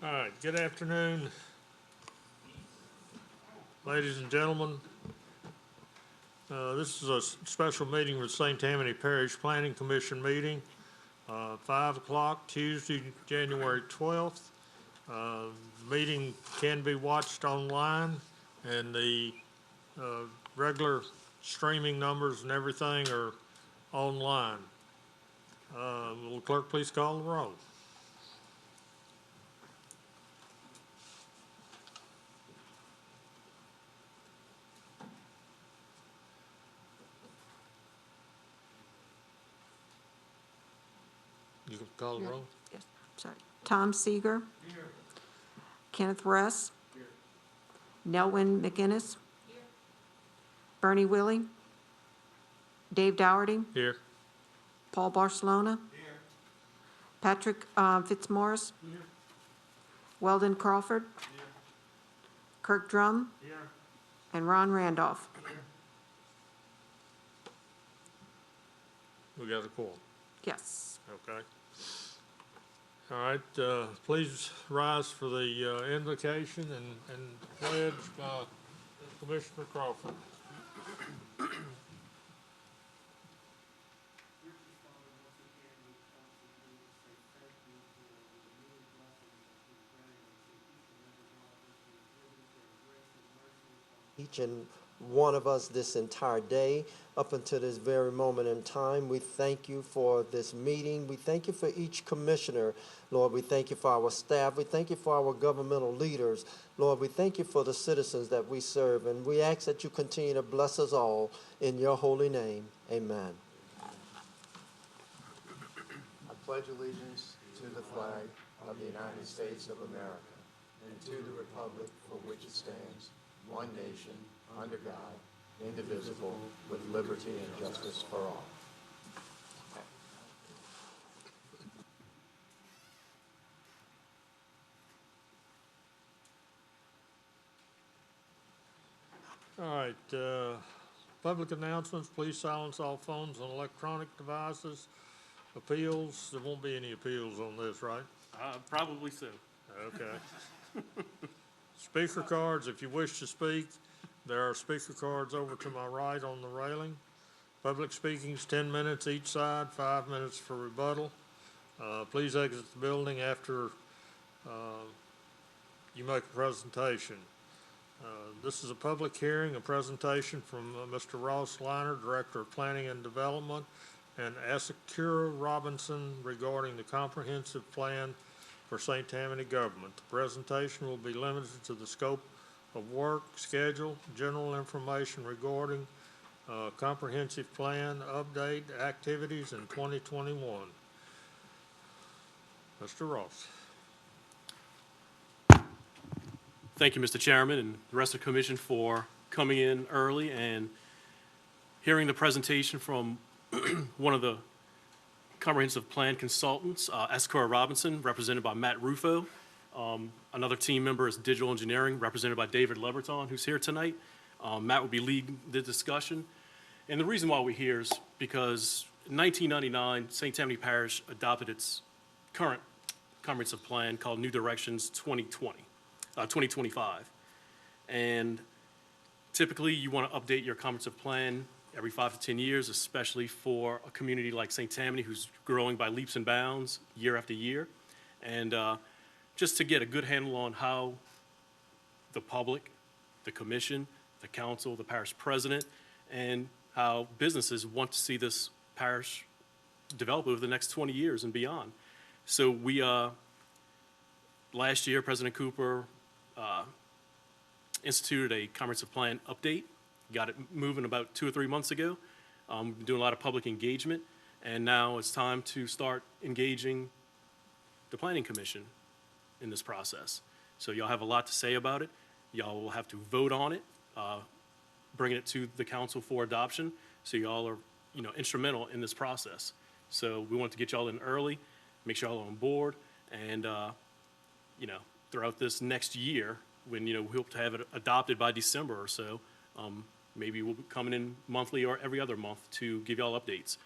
All right, good afternoon, ladies and gentlemen. This is a special meeting with St. Tammany Parish Planning Commission meeting, 5 o'clock, Tuesday, January 12th. The meeting can be watched online, and the regular streaming numbers and everything are online. Will the clerk please call the roll? You can call the roll? Yes, sorry. Tom Seeger. Here. Kenneth Russ. Here. Nelwyn McInnes. Here. Bernie Willie. Dave Dougherty. Here. Paul Barcelona. Here. Patrick Fitzmaurice. Here. Weldon Crawford. Here. Kirk Drum. Here. And Ron Randolph. Here. We got a quorum. Yes. Okay. All right, please rise for the invocation and pledge by Commissioner Crawford. Each and one of us this entire day up until this very moment in time. We thank you for this meeting. We thank you for each commissioner. Lord, we thank you for our staff. We thank you for our governmental leaders. Lord, we thank you for the citizens that we serve, and we ask that you continue to bless us all in your holy name. Amen. I pledge allegiance to the flag of the United States of America and to the republic for which it stands, one nation, under God, indivisible, with liberty and justice for all. All right, public announcements, please silence all phones and electronic devices. Appeals, there won't be any appeals on this, right? Probably so. Okay. Speaker cards, if you wish to speak, there are speaker cards over to my right on the railing. Public speaking's 10 minutes each side, 5 minutes for rebuttal. Please exit the building after you make a presentation. This is a public hearing, a presentation from Mr. Ross Liner, Director of Planning and Development, and Asakura Robinson regarding the comprehensive plan for St. Tammany government. The presentation will be limited to the scope of work, schedule, general information regarding comprehensive plan, update, activities in 2021. Mr. Ross. Thank you, Mr. Chairman, and the rest of the commission for coming in early and hearing the presentation from one of the comprehensive plan consultants, Asakura Robinson, represented by Matt Rufo. Another team member is digital engineering, represented by David Leberton, who's here tonight. Matt will be leading the discussion. And the reason why we're here is because in 1999, St. Tammany Parish adopted its current comprehensive plan called New Directions 2025. And typically you want to update your comprehensive plan every 5 to 10 years, especially for a community like St. Tammany, who's growing by leaps and bounds year after year. And just to get a good handle on how the public, the commission, the council, the parish president, and how businesses want to see this parish develop over the next 20 years and beyond. So we, last year, President Cooper instituted a comprehensive plan update. Got it moving about 2 or 3 months ago. We've been doing a lot of public engagement, and now it's time to start engaging the Planning Commission in this process. So y'all have a lot to say about it. Y'all will have to vote on it, bringing it to the council for adoption. So y'all are, instrumental in this process. So we want to get y'all in early, make sure y'all are on board, and throughout this next year, when we hope to have it adopted by December or so, maybe we'll be coming in monthly or every other month to give y'all updates.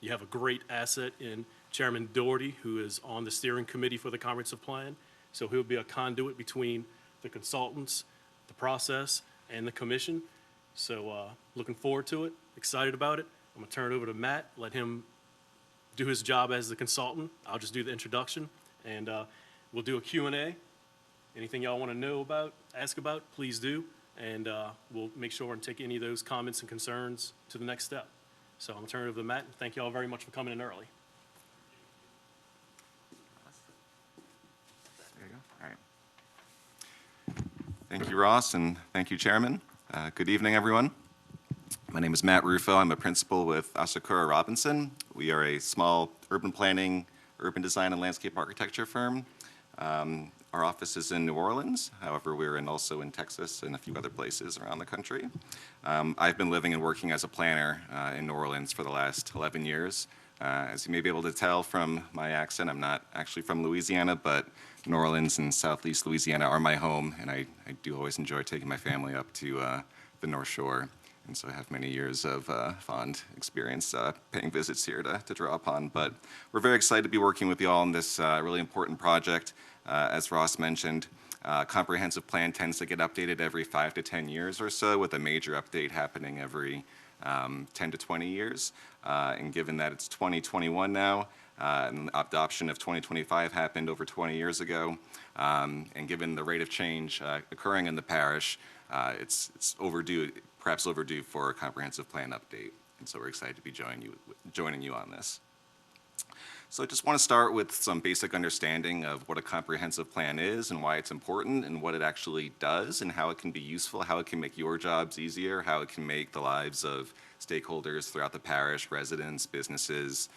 You have a great asset in Chairman Doherty, who is on the steering committee for the comprehensive plan. So he'll be a conduit between the consultants, the process, and the commission. So looking forward to it, excited about it. I'm gonna turn it over to Matt, let him do his job as the consultant. I'll just do the introduction, and we'll do a Q&A. Anything y'all want to know about, ask about, please do, and we'll make sure and take any of those comments and concerns to the next step. So I'm gonna turn it over to Matt, and thank you all very much for coming in early. There you go. All right. Thank you, Ross, and thank you, Chairman. Good evening, everyone. My name is Matt Rufo. I'm a principal with Asakura Robinson. We are a small urban planning, urban design, and landscape architecture firm. Our office is in New Orleans. However, we're also in Texas and a few other places around the country. I've been living and working as a planner in New Orleans for the last 11 years. As you may be able to tell from my accent, I'm not actually from Louisiana, but New Orleans and Southeast Louisiana are my home, and I do always enjoy taking my family up to the North Shore. And so I have many years of fond experience paying visits here to draw upon. But we're very excited to be working with you all on this really important project. As Ross mentioned, comprehensive plan tends to get updated every 5 to 10 years or so, with a major update happening every 10 to 20 years. And given that it's 2021 now, and adoption of 2025 happened over 20 years ago, and given the rate of change occurring in the parish, it's overdue, perhaps overdue for a comprehensive plan update. And so we're excited to be joining you on this. So I just want to start with some basic understanding of what a comprehensive plan is and why it's important and what it actually does and how it can be useful, how it can make your jobs easier, how it can make the lives of stakeholders throughout the parish, residents, businesses,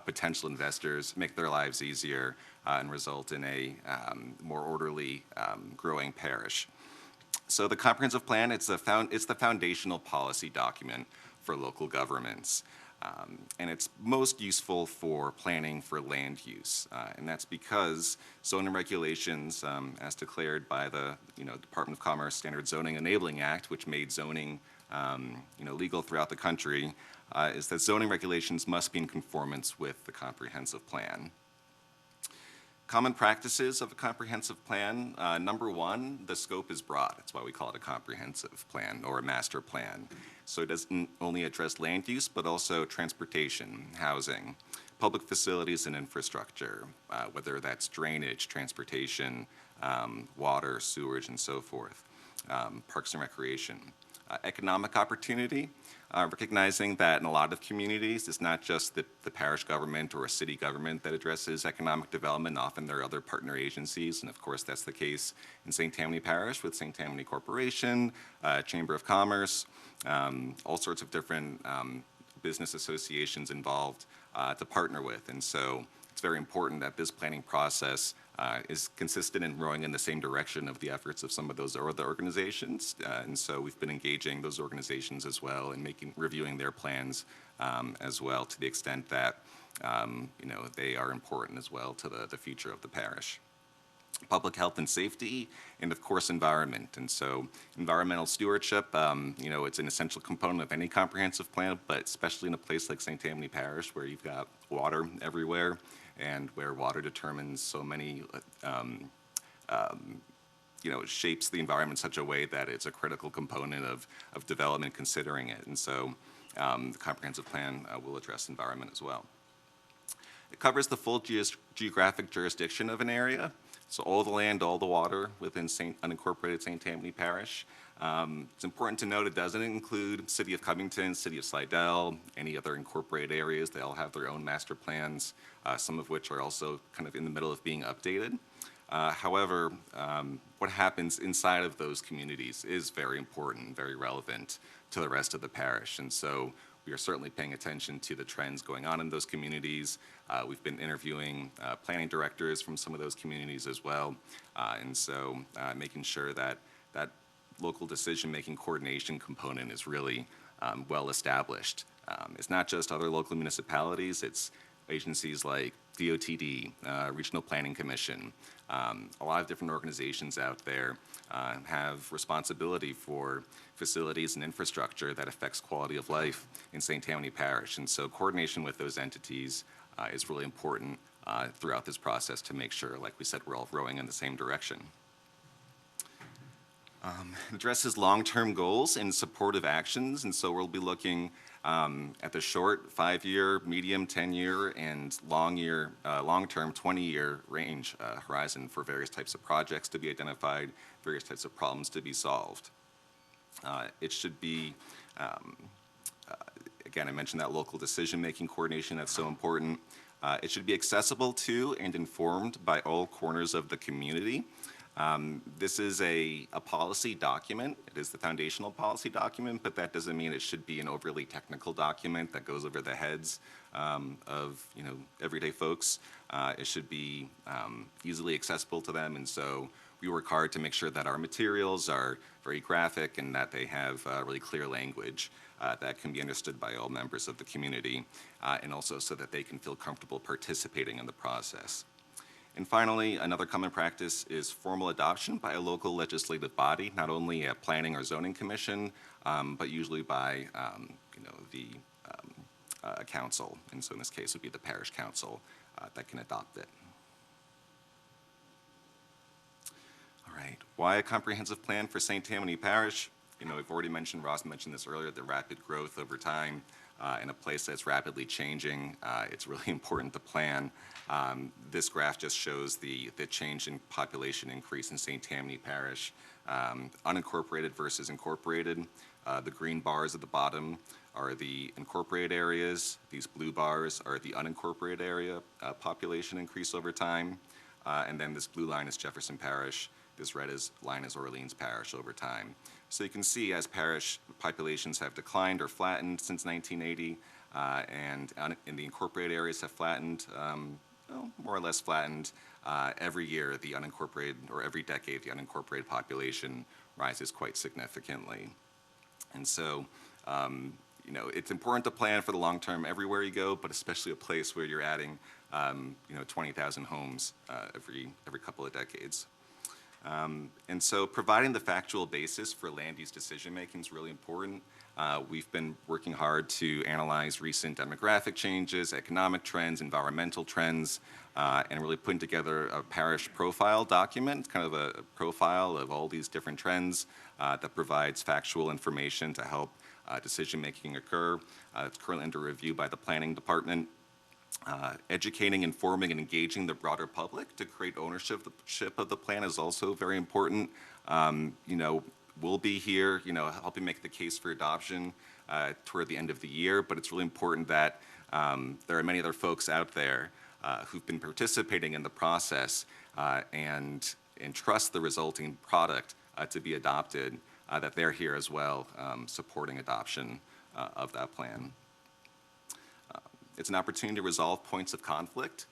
potential investors, make their lives easier and result in a more orderly, growing parish. So the comprehensive plan, it's the foundational policy document for local governments. And it's most useful for planning for land use. And that's because zoning regulations, as declared by the Department of Commerce Standard Zoning Enabling Act, which made zoning legal throughout the country, is that zoning regulations must be in conformance with the comprehensive plan. Common practices of a comprehensive plan. Number one, the scope is broad. That's why we call it a comprehensive plan or a master plan. So it doesn't only address land use, but also transportation, housing, public facilities and infrastructure, whether that's drainage, transportation, water, sewage, and so forth, parks and recreation. Economic opportunity, recognizing that in a lot of communities, it's not just the parish government or a city government that addresses economic development. Often there are other partner agencies, and of course that's the case in St. Tammany Parish with St. Tammany Corporation, Chamber of Commerce, all sorts of different business associations involved to partner with. And so it's very important that this planning process is consistent and rowing in the same direction of the efforts of some of those other organizations. And so we've been engaging those organizations as well and reviewing their plans as well, to the extent that they are important as well to the future of the parish. Public health and safety, and of course environment. And so environmental stewardship, it's an essential component of any comprehensive plan, but especially in a place like St. Tammany Parish, where you've got water everywhere and where water determines so many, it shapes the environment in such a way that it's a critical component of development considering it. And so the comprehensive plan will address environment as well. It covers the full geographic jurisdiction of an area. So all the land, all the water within unincorporated St. Tammany Parish. It's important to note it doesn't include City of Covington, City of Slidell, any other incorporated areas. They all have their own master plans, some of which are also kind of in the middle of being updated. However, what happens inside of those communities is very important, very relevant to the rest of the parish. And so we are certainly paying attention to the trends going on in those communities. We've been interviewing planning directors from some of those communities as well. And so making sure that that local decision-making coordination component is really well established. It's not just other local municipalities, it's agencies like DOTD, Regional Planning Commission. A lot of different organizations out there have responsibility for facilities and infrastructure that affects quality of life in St. Tammany Parish. And so coordination with those entities is really important throughout this process to make sure, like we said, we're all rowing in the same direction. Addresses long-term goals and supportive actions, and so we'll be looking at the short 5-year, medium 10-year, and long-term 20-year range horizon for various types of projects to be identified, various types of problems to be solved. It should be, again, I mentioned that local decision-making coordination, that's so important. It should be accessible to and informed by all corners of the community. This is a policy document. It is the foundational policy document, but that doesn't mean it should be an overly technical document that goes over the heads of everyday folks. It should be easily accessible to them, and so we work hard to make sure that our materials are very graphic and that they have really clear language that can be understood by all members of the community, and also so that they can feel comfortable participating in the process. And finally, another common practice is formal adoption by a local legislative body, not only a planning or zoning commission, but usually by the council. And so in this case, it would be the parish council that can adopt it. All right, why a comprehensive plan for St. Tammany Parish? We've already mentioned, Ross mentioned this earlier, the rapid growth over time. In a place that's rapidly changing, it's really important to plan. This graph just shows the change in population increase in St. Tammany Parish, unincorporated versus incorporated. The green bars at the bottom are the incorporated areas. These blue bars are the unincorporated area population increase over time. And then this blue line is Jefferson Parish. This red line is Orleans Parish over time. So you can see as parish populations have declined or flattened since 1980, and in the incorporated areas have flattened, more or less flattened, every year the unincorporated, or every decade, the unincorporated population rises quite significantly. And so, it's important to plan for the long term everywhere you go, but especially a place where you're adding, 20,000 homes every couple of decades. And so providing the factual basis for land use decision-making is really important. We've been working hard to analyze recent demographic changes, economic trends, environmental trends, and really putting together a parish profile document, kind of a profile of all these different trends that provides factual information to help decision-making occur. It's currently under review by the planning department. Educating, informing, and engaging the broader public to create ownership of the plan is also very important. We'll be here, helping make the case for adoption toward the end of the year, but it's really important that there are many other folks out there who've been participating in the process and trust the resulting product to be adopted, that they're here as well, supporting adoption of that plan. It's an opportunity to resolve points of conflict.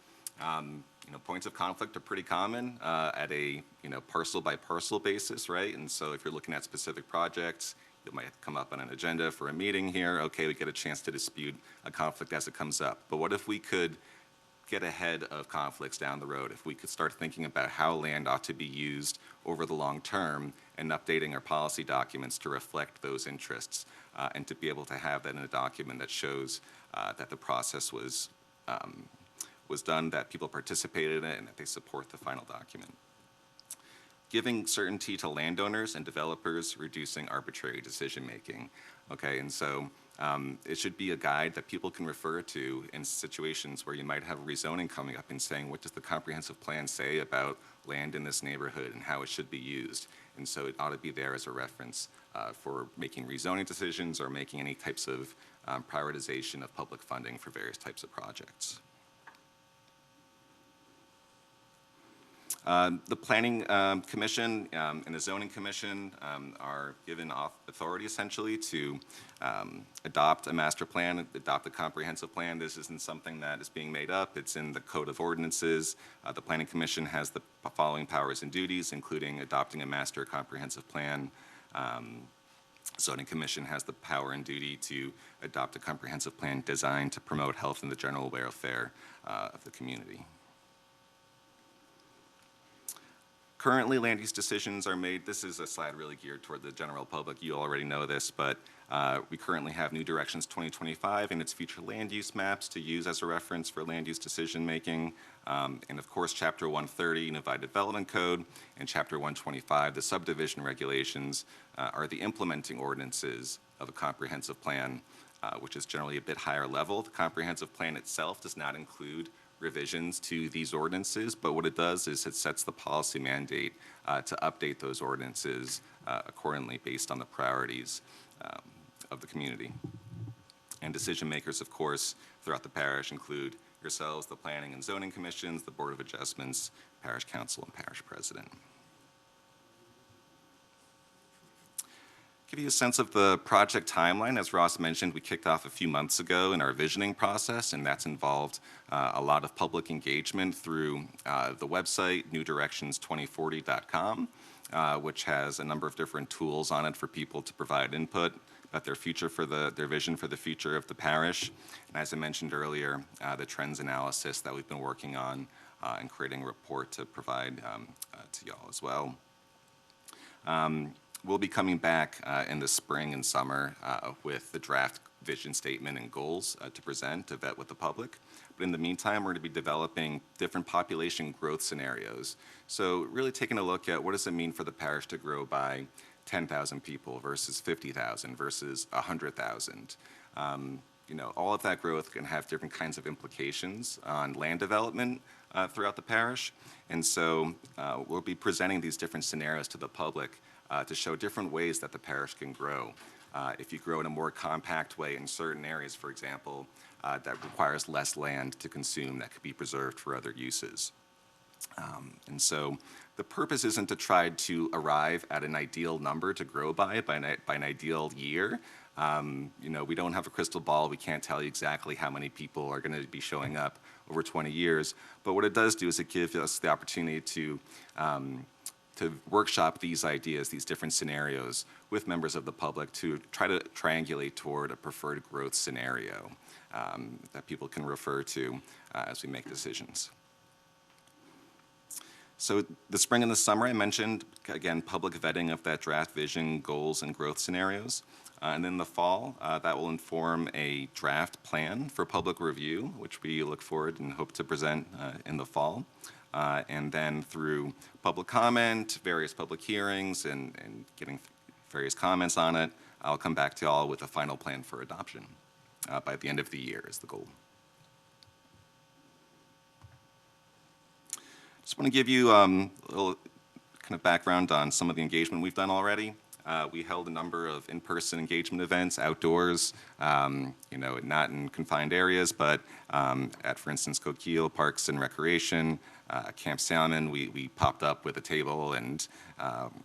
Points of conflict are pretty common at a parcel by parcel basis, right? And so if you're looking at specific projects, it might come up on an agenda for a meeting here. Okay, we get a chance to dispute a conflict as it comes up. But what if we could get ahead of conflicts down the road? If we could start thinking about how land ought to be used over the long term and updating our policy documents to reflect those interests, and to be able to have that in a document that shows that the process was done, that people participated in it, and that they support the final document. Giving certainty to landowners and developers, reducing arbitrary decision-making. Okay, and so it should be a guide that people can refer to in situations where you might have rezoning coming up and saying, what does the comprehensive plan say about land in this neighborhood and how it should be used? And so it ought to be there as a reference for making rezoning decisions or making any types of prioritization of public funding for various types of projects. The Planning Commission and the Zoning Commission are given authority essentially to adopt a master plan, adopt a comprehensive plan. This isn't something that is being made up. It's in the Code of Ordinances. The Planning Commission has the following powers and duties, including adopting a master comprehensive plan. Zoning Commission has the power and duty to adopt a comprehensive plan designed to promote health and the general welfare of the community. Currently, land use decisions are made, this is a slide really geared toward the general public, you already know this, but we currently have New Directions 2025 and its future land use maps to use as a reference for land use decision making. And of course, Chapter 130, Unified Development Code, and Chapter 125, the subdivision regulations, are the implementing ordinances of a comprehensive plan, which is generally a bit higher level. The comprehensive plan itself does not include revisions to these ordinances, but what it does is it sets the policy mandate to update those ordinances accordingly based on the priorities of the community. And decision makers, of course, throughout the parish include yourselves, the planning and zoning commissions, the board of adjustments, parish council, and parish president. Give you a sense of the project timeline. As Ross mentioned, we kicked off a few months ago in our visioning process, and that's involved a lot of public engagement through the website, newdirections2040.com, which has a number of different tools on it for people to provide input about their future for their vision for the future of the parish. And as I mentioned earlier, the trends analysis that we've been working on and creating a report to provide to y'all as well. We'll be coming back in the spring and summer with the draft vision statement and goals to present, to vet with the public. But in the meantime, we're going to be developing different population growth scenarios. So really taking a look at what does it mean for the parish to grow by 10,000 people versus 50,000 versus 100,000. You know, all of that growth can have different kinds of implications on land development throughout the parish. And so we'll be presenting these different scenarios to the public to show different ways that the parish can grow. If you grow in a more compact way in certain areas, for example, that requires less land to consume that could be preserved for other uses. And so the purpose isn't to try to arrive at an ideal number to grow by an ideal year. You know, we don't have a crystal ball. We can't tell you exactly how many people are going to be showing up over 20 years. But what it does do is it gives us the opportunity to workshop these ideas, these different scenarios with members of the public to try to triangulate toward a preferred growth scenario that people can refer to as we make decisions. So the spring and the summer, I mentioned, again, public vetting of that draft vision, goals, and growth scenarios. And then the fall, that will inform a draft plan for public review, which we look forward and hope to present in the fall. And then through public comment, various public hearings, and getting various comments on it, I'll come back to y'all with a final plan for adoption by the end of the year is the goal. Just want to give you a little kind of background on some of the engagement we've done already. We held a number of in-person engagement events outdoors, you know, not in confined areas, but at, for instance, Coquille Parks and Recreation, Camp Salmon. We popped up with a table and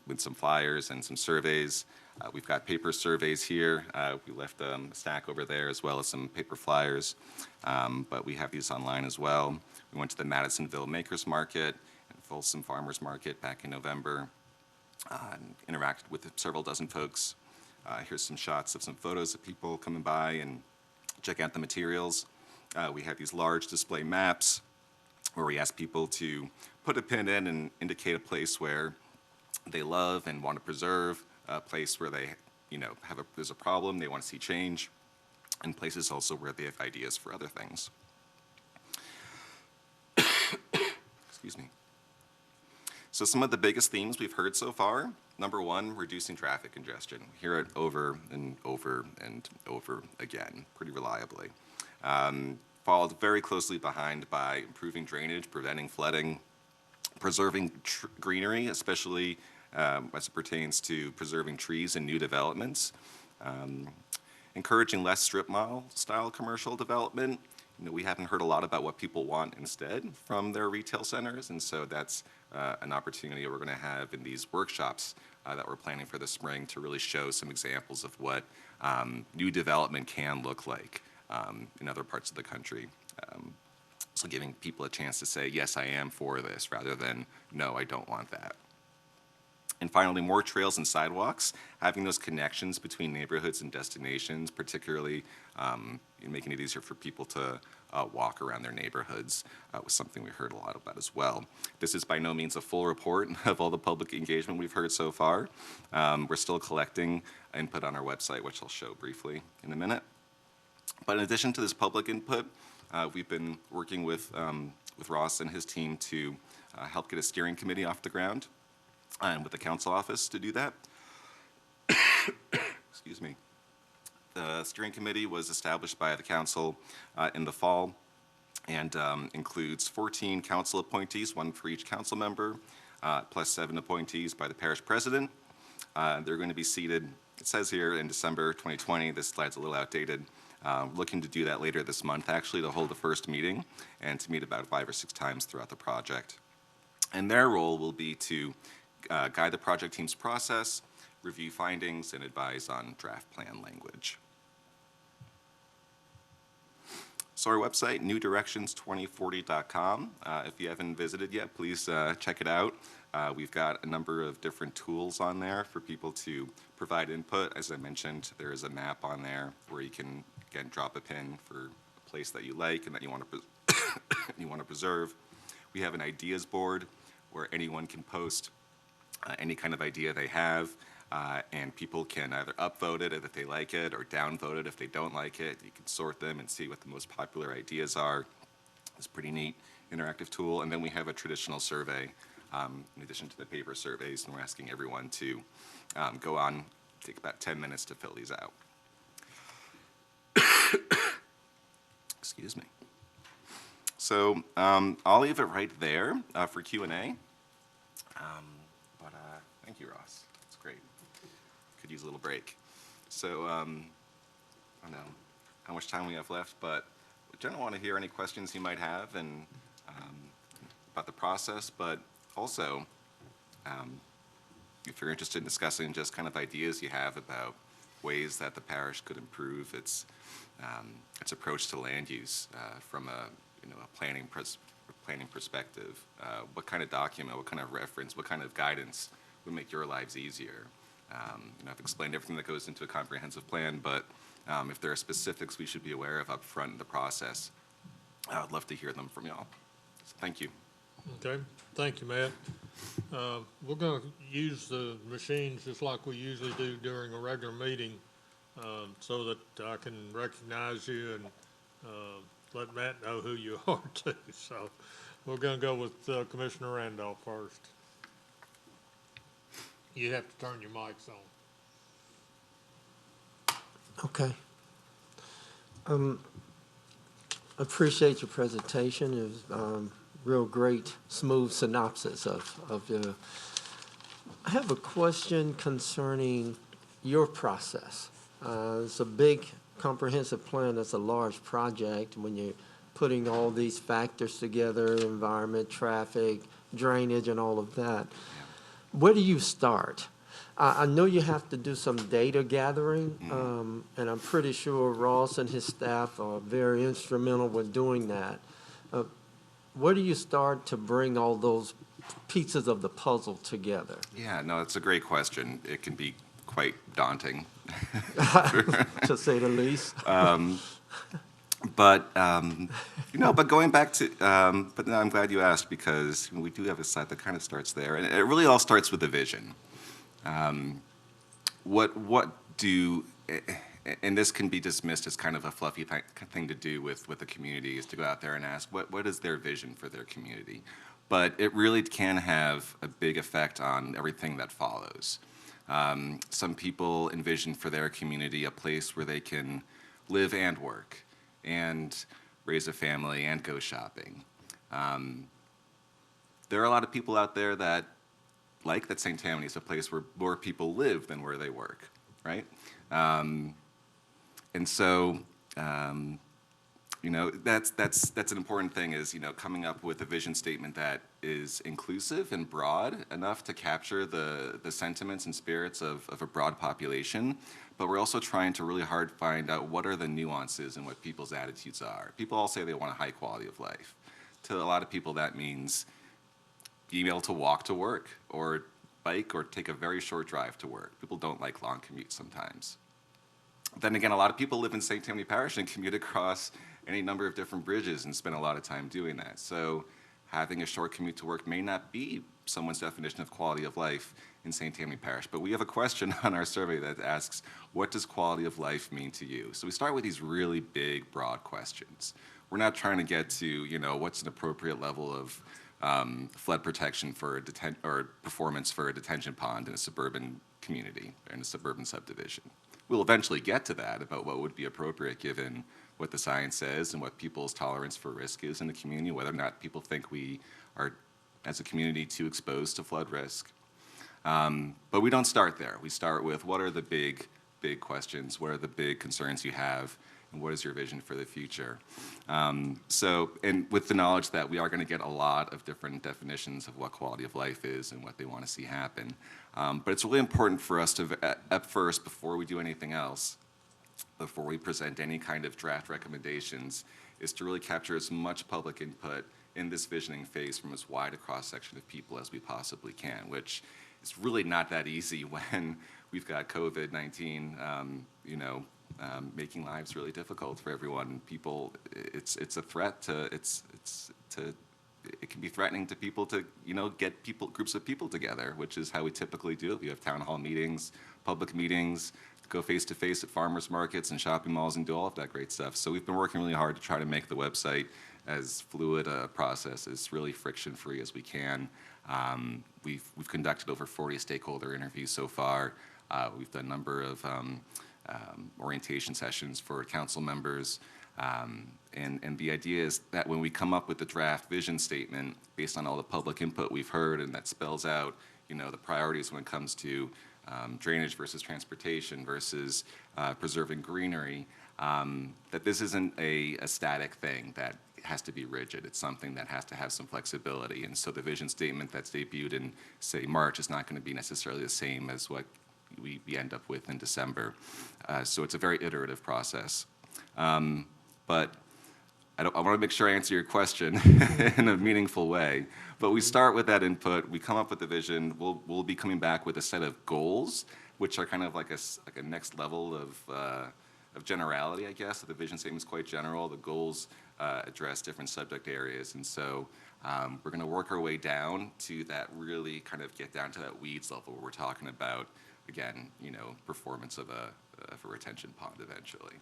with some flyers and some surveys. We've got paper surveys here. We left a stack over there as well as some paper flyers, but we have these online as well. We went to the Madisonville Makers Market and Folsom Farmers Market back in November. And interacted with several dozen folks. Here's some shots of some photos of people coming by and check out the materials. We have these large display maps where we ask people to put a pin in and indicate a place where they love and want to preserve, a place where they, you know, there's a problem, they want to see change, and places also where they have ideas for other things. Excuse me. So some of the biggest themes we've heard so far, number one, reducing traffic congestion. We hear it over and over and over again, pretty reliably. Followed very closely behind by improving drainage, preventing flooding, preserving greenery, especially as it pertains to preserving trees in new developments, encouraging less strip mall style commercial development. You know, we haven't heard a lot about what people want instead from their retail centers, and so that's an opportunity we're going to have in these workshops that we're planning for the spring to really show some examples of what new development can look like in other parts of the country. So giving people a chance to say, yes, I am for this, rather than, no, I don't want that. And finally, more trails and sidewalks, having those connections between neighborhoods and destinations, particularly making it easier for people to walk around their neighborhoods was something we heard a lot about as well. This is by no means a full report of all the public engagement we've heard so far. We're still collecting input on our website, which I'll show briefly in a minute. But in addition to this public input, we've been working with Ross and his team to help get a steering committee off the ground and with the council office to do that. Excuse me. The steering committee was established by the council in the fall and includes 14 council appointees, one for each council member, plus 7 appointees by the parish president. They're going to be seated, it says here, in December 2020. This slide's a little outdated. Looking to do that later this month, actually, to hold the first meeting and to meet about 5 or 6 times throughout the project. And their role will be to guide the project team's process, review findings, and advise on draft plan language. So our website, newdirections2040.com. If you haven't visited yet, please check it out. We've got a number of different tools on there for people to provide input. As I mentioned, there is a map on there where you can, again, drop a pin for a place that you like and that you want to preserve. We have an ideas board where anyone can post any kind of idea they have, and people can either upvote it if they like it or downvote it if they don't like it. You can sort them and see what the most popular ideas are. It's a pretty neat interactive tool. And then we have a traditional survey in addition to the paper surveys, and we're asking everyone to go on, take about 10 minutes to fill these out. Excuse me. So I'll leave it right there for Q&A. Thank you, Ross. That's great. Could use a little break. So I don't know how much time we have left, but we generally want to hear any questions you might have and about the process, but also if you're interested in discussing just kind of ideas you have about ways that the parish could improve its approach to land use from a planning perspective. What kind of document, what kind of reference, what kind of guidance would make your lives easier? I've explained everything that goes into a comprehensive plan, but if there are specifics we should be aware of up front in the process, I would love to hear them from y'all. So thank you. Okay, thank you, Matt. We're going to use the machines just like we usually do during a regular meeting so that I can recognize you and let Matt know who you are too. So we're going to go with Commissioner Randolph first. You have to turn your mics on. Okay. Appreciate your presentation. It was real great, smooth synopsis of your. I have a question concerning your process. It's a big, comprehensive plan. That's a large project when you're putting all these factors together, environment, traffic, drainage, and all of that. Where do you start? I know you have to do some data gathering, and I'm pretty sure Ross and his staff are very instrumental with doing that. Where do you start to bring all those pieces of the puzzle together? Yeah, no, it's a great question. It can be quite daunting, to say the least. But going back to, but no, I'm glad you asked because we do have a site that kind of starts there, and it really all starts with the vision. And this can be dismissed as kind of a fluffy thing to do with the community, is to go out there and ask what is their vision for their community. But it really can have a big effect on everything that follows. Some people envision for their community a place where they can live and work and raise a family and go shopping. There are a lot of people out there that like that St. Tammany is a place where more people live than where they work, right? And so, that's an important thing is, coming up with a vision statement that is inclusive and broad enough to capture the sentiments and spirits of a broad population. But we're also trying to really hard find out what are the nuances and what people's attitudes are. People all say they want a high quality of life. To a lot of people, that means being able to walk to work or bike or take a very short drive to work. People don't like long commutes sometimes. Then again, a lot of people live in St. Tammany Parish and commute across any number of different bridges and spend a lot of time doing that. So having a short commute to work may not be someone's definition of quality of life in St. Tammany Parish. But we have a question on our survey that asks, what does quality of life mean to you? So we start with these really big, broad questions. We're not trying to get to, what's an appropriate level of flood protection for or performance for a detention pond in a suburban community, or in a suburban subdivision. We'll eventually get to that about what would be appropriate given what the science says and what people's tolerance for risk is in the community, whether or not people think we are, as a community, too exposed to flood risk. But we don't start there. We start with what are the big questions, what are the big concerns you have, and what is your vision for the future? And with the knowledge that we are going to get a lot of different definitions of what quality of life is and what they want to see happen. But it's really important for us to, at first, before we do anything else, before we present any kind of draft recommendations, is to really capture as much public input in this visioning phase from as wide a cross-section of people as we possibly can, which is really not that easy when we've got COVID-19, making lives really difficult for everyone. People, it's a threat to, it can be threatening to people to, get groups of people together, which is how we typically do it. We have town hall meetings, public meetings, go face-to-face at farmers markets and shopping malls and do all of that great stuff. So we've been working really hard to try to make the website as fluid a process, as really friction-free as we can. We've conducted over 40 stakeholder interviews so far. We've done a number of orientation sessions for council members. And the idea is that when we come up with the draft vision statement, based on all the public input we've heard, and that spells out, the priorities when it comes to drainage versus transportation versus preserving greenery, that this isn't a static thing that has to be rigid. It's something that has to have some flexibility. And so the vision statement that's debuted in, say, March is not going to be necessarily the same as what we end up with in December. So it's a very iterative process. But I want to make sure I answer your question in a meaningful way. But we start with that input. We come up with the vision. We'll be coming back with a set of goals, which are kind of like a next level of generality, I guess. So the vision statement is quite general. The goals address different subject areas. And so we're going to work our way down to that, really kind of get down to that weeds level where we're talking about, again, performance of a retention pond eventually.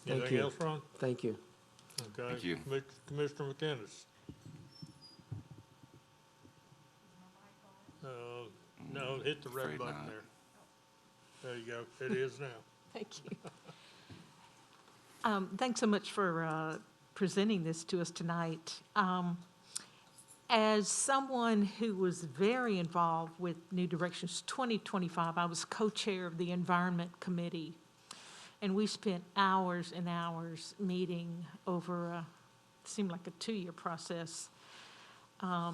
Thank Anything you. else, Ron? Thank you. Okay. Thank you. Commissioner McInnes. No, hit the red Afraid button not. there. There you go. It is now. Thank you. Thanks so much for presenting this to us tonight. As someone who was very involved with New Directions 2025, I was co-chair of the Environment Committee, and we spent hours and hours meeting over, seemed like a 2-year process. Are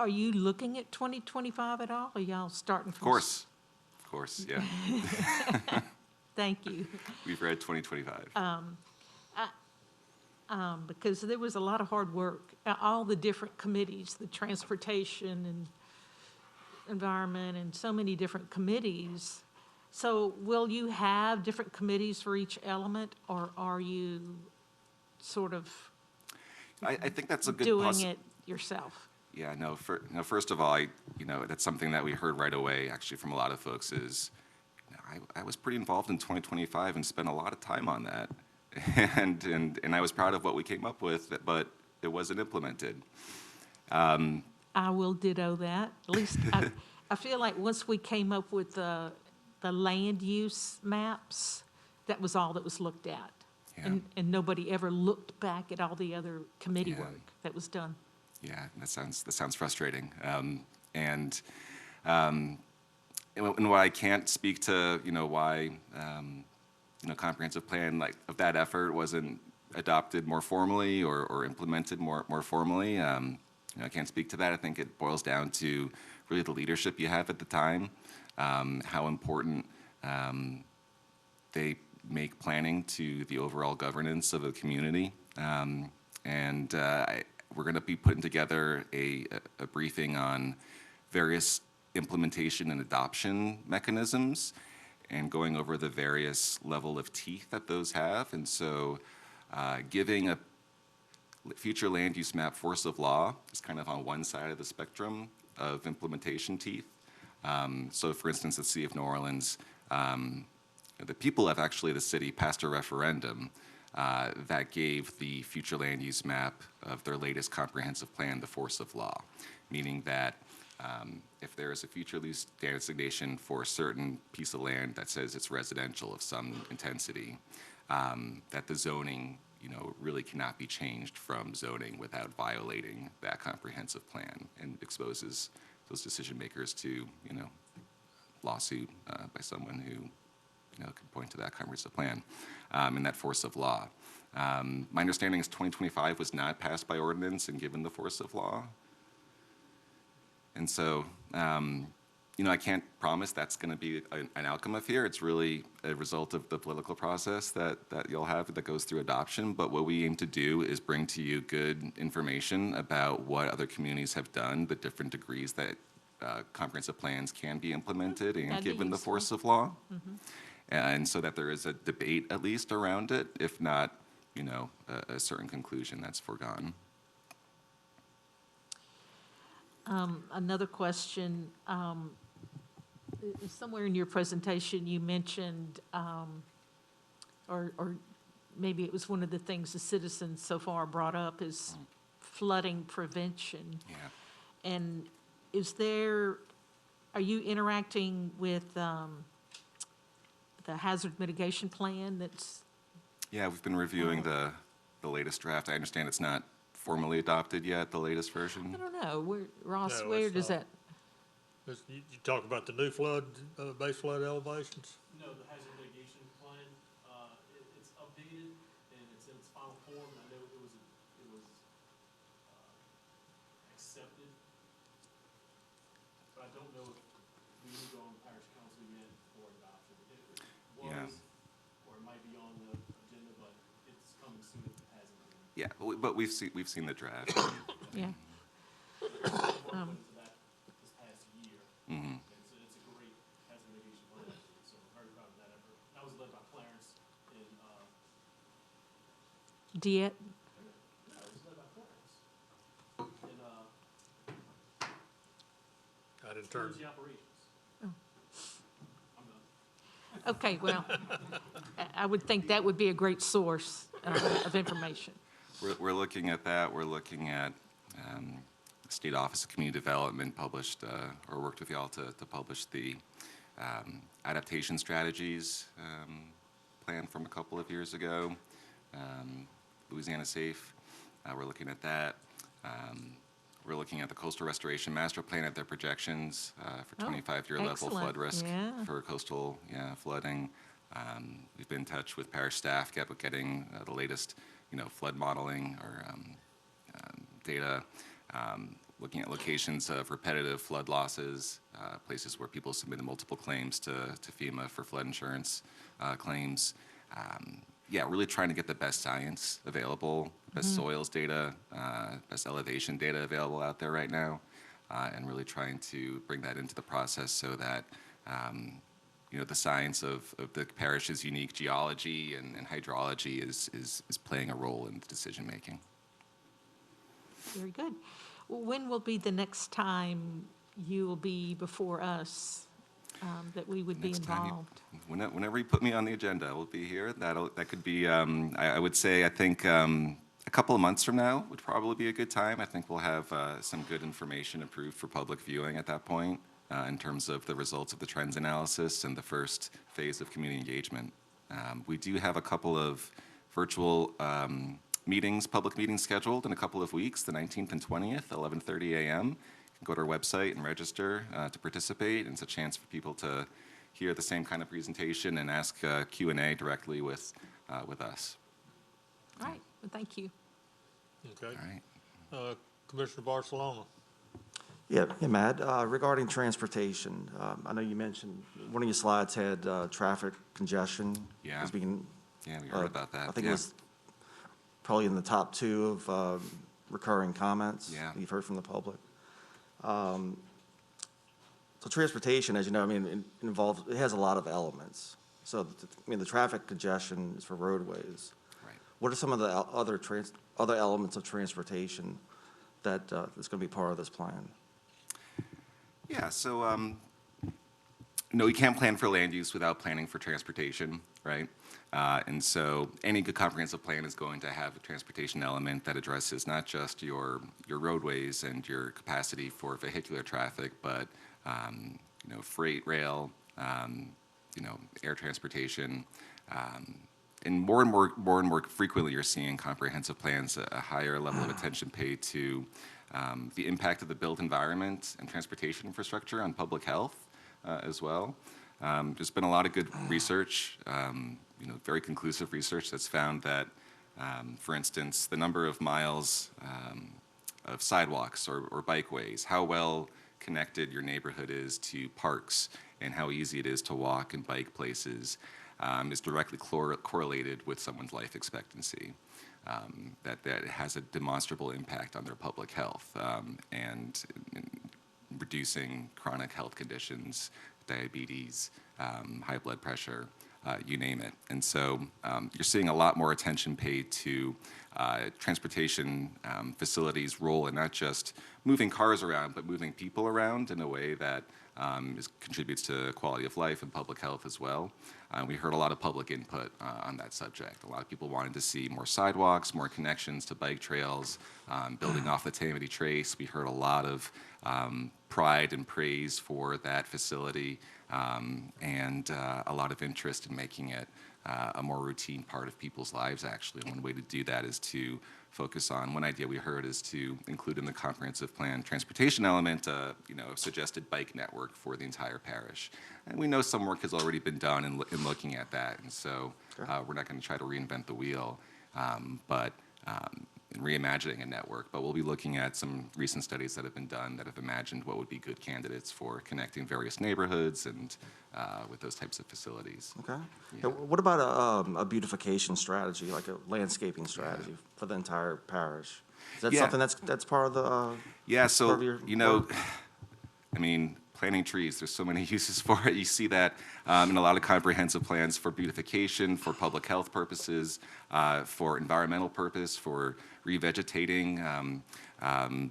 you looking at 2025 at all? Are y'all starting from? Of course, yeah. Thank you. We've read 2025. Because there was a lot of hard work. All the different committees, the transportation and environment and so many different committees. So will you have different committees for each element, or are you sort of I think that's a good doing it yourself? Yeah, no, first of all, that's something that we heard right away, actually, from a lot of folks is, I was pretty involved in 2025 and spent a lot of time on that. And I was proud of what we came up with, but it wasn't implemented. I will ditto that. At least I feel like once we came up with the land use maps, that was all that was looked at. Yeah. And nobody ever looked back at all the other committee Yeah. work that was done. Yeah, that sounds frustrating. And while I can't speak to, why, comprehensive plan of that effort wasn't adopted more formally or implemented more formally, I can't speak to that. I think it boils down to really the leadership you have at the time, how important they make planning to the overall governance of a community. we're going to be putting together a briefing on various implementation and adoption mechanisms and going over the various level of teeth that those have. And so giving a future land use map force of law is kind of on one side of the spectrum of implementation teeth. So for instance, the City of New Orleans, the people of actually the city passed a referendum that gave the future land use map of their latest comprehensive plan the force of law, meaning that if there is a future use designation for a certain piece of land that says it's residential of some intensity, that the zoning, really cannot be changed from zoning without violating that comprehensive plan, and exposes those decision makers to, lawsuit by someone who, can point to that comprehensive plan and that force of law. My understanding is 2025 was not passed by ordinance and given the force of law. And so, I can't promise that's going to be an outcome of here. It's really a result of the political process that you'll have that goes through adoption. But what we aim to do is bring to you good information about what other communities have done, the different degrees that comprehensive plans can be implemented and That'd be given the useful. force of law. And so that there is a debate at least around it, if not, a certain conclusion that's foregone. Another question, somewhere in your presentation you mentioned, or maybe it was one of the things the citizens so far brought up is flooding prevention. Yeah. And are you interacting with the hazard mitigation plan that's? Yeah, we've been reviewing the latest draft. I understand it's not formally adopted yet, the latest version. I don't know, Ross, No, where it's does not. that? You talk about the new flood, base flood elevations? No, the hazard mitigation plan, it's updated and it's in its final form. I know it was accepted, but I don't know if we need to go on parish council yet for adoption. It Yeah. was, or it might be on the agenda, but it's coming soon if it hasn't been. Yeah, but we've seen the draft. Yeah. Into that this past year. Mhm. It's a great hazard mitigation plan, so I'm very proud of that effort. That was led by Clarence in, Diet? no, it was led by Clarence in, I didn't turn. emergency operations. I'm done. Okay, well, I would think that would be a great source of information. We're looking at that. We're looking at the State Office of Community Development published or worked with y'all to publish the adaptation strategies plan from a couple of years ago. Louisiana Safe. We're looking at that. We're looking at the Coastal Restoration Master Plan at their projections for 25-year level flood excellent. risk Yeah. for coastal flooding. We've been in touch with parish staff getting the latest flood modeling or data, looking at locations of repetitive flood losses, places where people submitted multiple claims to FEMA for flood insurance claims. Really trying to get the best science available, best soils data, best elevation data available out there right now, and really trying to bring that into the process so that the science of the parish's unique geology and hydrology is playing a role in the decision making. Very good. Well, when will be the next time you will be before us that we would be Next time involved? Whenever you put me on the agenda, I will be here. That could be, I would say, I think a couple of months from now would probably be a good time. I think we'll have some good information approved for public viewing at that point in terms of the results of the trends analysis and the first phase of community engagement. We do have a couple of virtual public meetings scheduled in a couple of weeks, the 19th and 20th, 11:30 a.m. You can go to our website and register to participate. And it's a chance for people to hear the same kind of presentation and ask Q&A directly with us. All right, well, thank you. Okay. All right. Commissioner Barcelona. Yeah, Matt, regarding transportation, I know you mentioned, one of your slides had traffic congestion. Yeah. as being, Yeah, we heard about that. I think yeah. it was probably in the top two of recurring comments. Yeah. You've heard from the public. So transportation, as you know, I mean, it has a lot of elements. So, the traffic congestion is for roadways. Right. What are some of the other elements of transportation that is going to be part of this plan? Yeah, so, no, we can't plan for land use without planning for transportation, right? And so any good comprehensive plan is going to have a transportation element that addresses not just your roadways and your capacity for vehicular traffic, but, freight, rail, air transportation. And more and more frequently, you're seeing comprehensive plans a higher level of attention paid to the impact of the built environment and transportation infrastructure on public health as well. There's been a lot of good research, very conclusive research that's found that, for instance, the number of miles of sidewalks or bikeways, how well connected your neighborhood is to parks, and how easy it is to walk and bike places is directly correlated with someone's life expectancy. That it has a demonstrable impact on their public health and reducing chronic health conditions, diabetes, high blood pressure, you name it. And so you're seeing a lot more attention paid to transportation facilities' role in not just moving cars around, but moving people around in a way that contributes to quality of life and public health as well. We heard a lot of public input on that subject. A lot of people wanted to see more sidewalks, more connections to bike trails, building off the Tammany Trace. We heard a lot of pride and praise for that facility, and a lot of interest in making it a more routine part of people's lives, actually. One way to do that is to focus on, one idea we heard is to include in the comprehensive plan transportation element, a suggested bike network for the entire parish. And we know some work has already been done in looking at that, and so we're not going to try to reinvent the wheel, but in reimagining a network. But we'll be looking at some recent studies that have been done that have imagined what would be good candidates for connecting various neighborhoods and with those types of facilities. Okay. Yeah. What about a beautification strategy, like a landscaping strategy for the entire parish? Is that Yeah. something that's part of the? Yeah, part so, of your work? Planting trees, there's so many uses for it. You see that in a lot of comprehensive plans for beautification, for public health purposes, for environmental purpose, for revegetating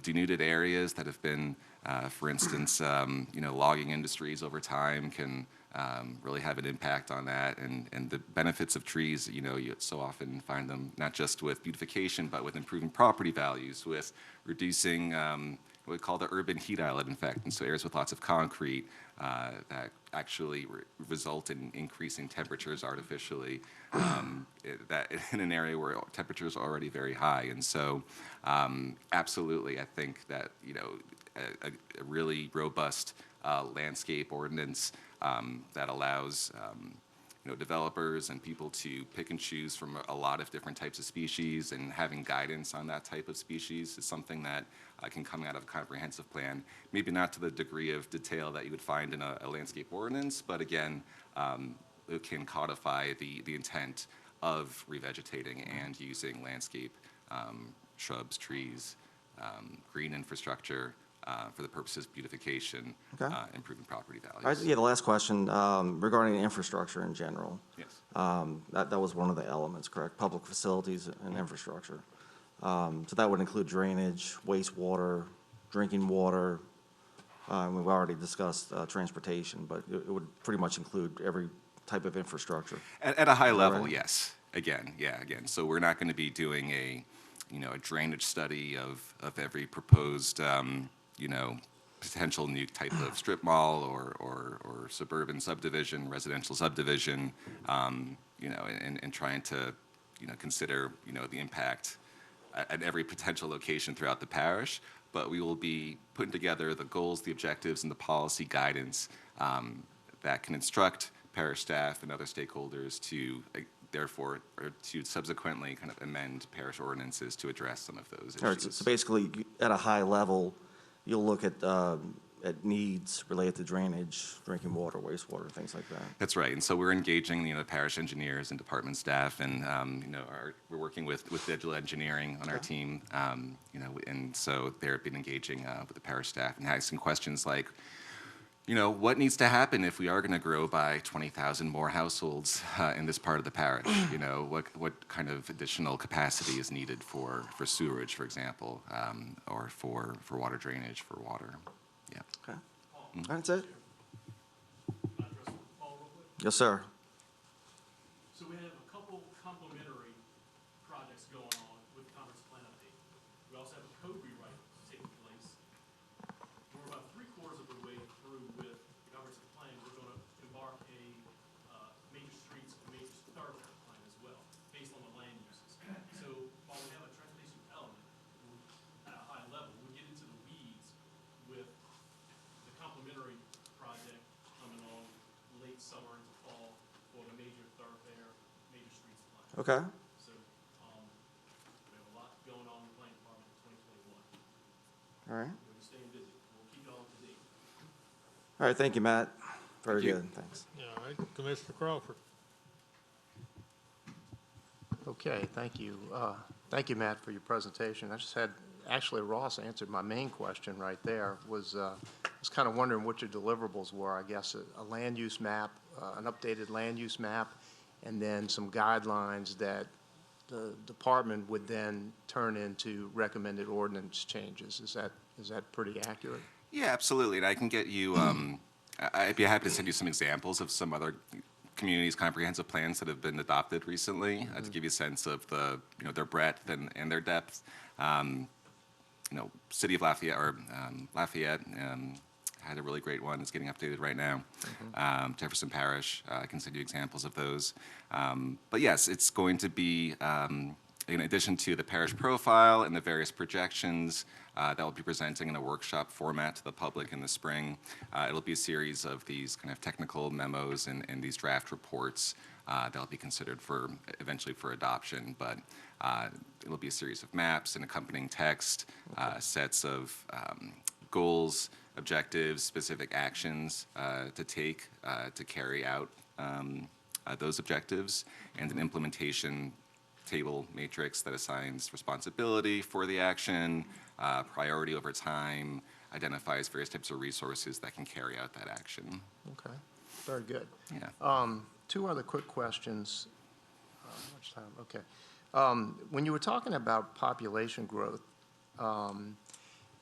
denuded areas that have been, for instance, logging industries over time can really have an impact on that. And the benefits of trees, you so often find them not just with beautification, but with improving property values, with reducing what we call the urban heat island effect, and so areas with lots of concrete that actually result in increasing temperatures artificially, that in an area where temperatures are already very high. And so absolutely, I think that a really robust landscape ordinance that allows developers and people to pick and choose from a lot of different types of species, and having guidance on that type of species is something that can come out of a comprehensive plan. Maybe not to the degree of detail that you would find in a landscape ordinance, but again, it can codify the intent of revegetating and using landscape, shrubs, trees, green infrastructure, for the purposes of beautification, Okay. Improving property values. All right, yeah, the last question regarding infrastructure in general. Yes. That was one of the elements, correct? Public facilities and infrastructure. So that would include drainage, wastewater, drinking water. We've already discussed transportation, but it would pretty much include every type of infrastructure. At a high level, right? yes. Again. So we're not going to be doing a drainage study of every proposed, potential new type of strip mall or suburban subdivision, residential subdivision, and trying to, consider, the impact at every potential location throughout the parish. But we will be putting together the goals, the objectives, and the policy guidance that can instruct parish staff and other stakeholders to therefore, or to subsequently kind of amend parish ordinances to address some of those issues. All right, so basically, at a high level, you'll look at at needs related to drainage, drinking water, wastewater, things like that. That's right, and so we're engaging, the parish engineers and department staff, and, we're working with digital engineering on our team, and so they've been engaging with the parish staff and asking questions like, what needs to happen if we are going to grow by 20,000 more households in this part of the parish? What kind of additional capacity is needed for sewerage, for example, or for water drainage, for water? Yeah. Okay. That's it? Yes, sir. So we have a couple complementary projects going on with the comprehensive plan update. We also have a code rewrite taking place. We're about 3/4 of the way through with the comprehensive plan. We're going to embark a major streets, major thoroughfare plan as well, based on the land uses. So while we have a transportation element at a high level, we get into the weeds with the complementary project coming on late summer into fall for the major thoroughfare, major streets plan. Okay. So, we have a lot going on in the planning department in 2021. All right. We're just staying busy. We'll keep y'all up to date. All right, thank you, Matt. Very Thank you. good, thanks. Yeah, all right, Commissioner Crawford. Okay, thank you. Thank you, Matt, for your presentation. I just had, actually, Ross answered my main question right there, was kind of wondering what your deliverables were, I guess, a land use map, an updated land use map, and then some guidelines that the department would then turn into recommended ordinance changes. Is that pretty accurate? Yeah, absolutely. And I can get you, I'd be happy to send you some examples of some other communities' comprehensive plans that have been adopted recently to give you a sense of their breadth and their depth. City of Lafayette, or Lafayette, had a really great one. It's getting updated right now. Jefferson Parish, I can send you examples of those. But yes, it's going to be, in addition to the parish profile and the various projections that we'll be presenting in a workshop format to the public in the spring, it'll be a series of these kind of technical memos and these draft reports that'll be considered eventually for adoption. But it'll be a series of maps and accompanying text, sets of goals, objectives, specific actions to take to carry out those objectives, and an implementation table matrix that assigns responsibility for the action, priority over time, identifies various types of resources that can carry out that action. Okay, very good. Yeah. Two other quick questions. How much time? Okay. When you were talking about population growth,